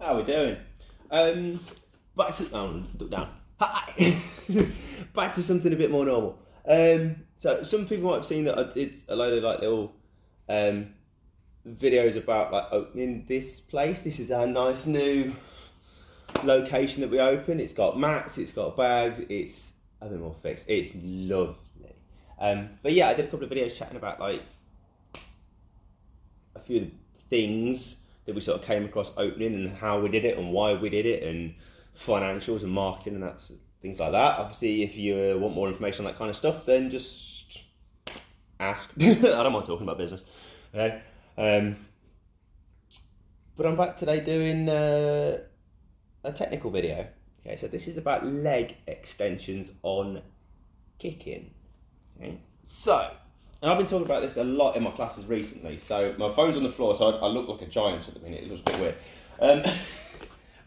How we doing? Back to look down. Hi. Back to something a bit more normal. So some people might have seen that I did a load of like little videos about like opening this place. This is our nice new location that we opened. It's got mats, it's got bags, it's a bit more fixed. It's lovely. But yeah, I did a couple of videos chatting about like a few things that we sort of came across opening and how we did it and why we did it and financials and marketing and that's things like that. Obviously, if you want more information on that kind of stuff, then just ask. I don't mind talking about business. Okay. But I'm back today doing a technical video. Okay, so this is about leg extensions on kicking. Okay. So, and I've been talking about this a lot in my classes recently. So my phone's on the floor, so I look like a giant at the minute. It looks a bit weird.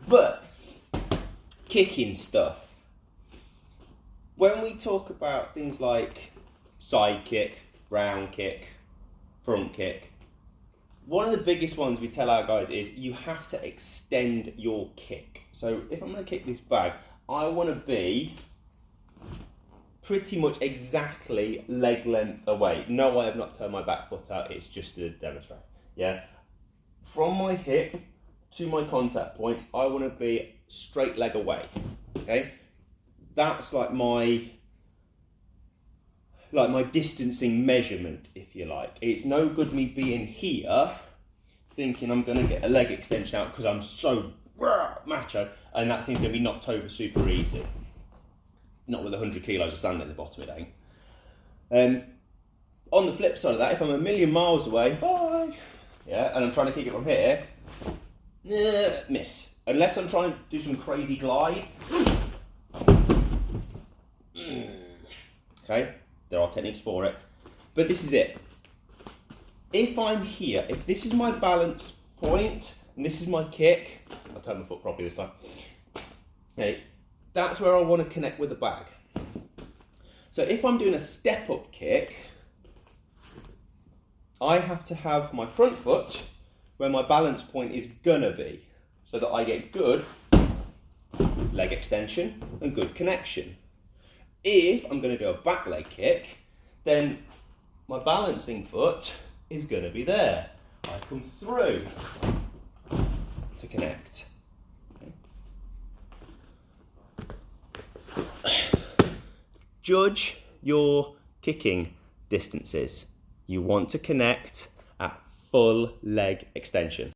But kicking stuff. When we talk about things like side kick, round kick, front kick, one of the biggest ones we tell our guys is you have to extend your kick. So if I'm going to kick this bag, I want to be pretty much exactly leg length away. No, I have not turned my back foot out, it's just to demonstrate. Yeah. From my hip to my contact point, I want to be straight leg away. Okay? That's like my distancing measurement, if you like. It's no good me being here thinking I'm going to get a leg extension out because I'm so macho and that thing's going to be knocked over super easy. Not with 100 kilos of sand in the bottom, it ain't. On the flip side of that, if I'm a million miles away, bye, yeah, and I'm trying to kick it from here, miss. Unless I'm trying to do some crazy glide. Okay, there are techniques for it, but this is it. If I'm here, if this is my balance point, and this is my kick, I'll turn my foot properly this time. Okay, that's where I want to connect with the bag. So if I'm doing a step up kick, I have to have my front foot where my balance point is gonna be, so that I get good leg extension and good connection. If I'm going to do a back leg kick, then my balancing foot is going to be there. I come through to connect. Judge your kicking distances. You want to connect at full leg extension.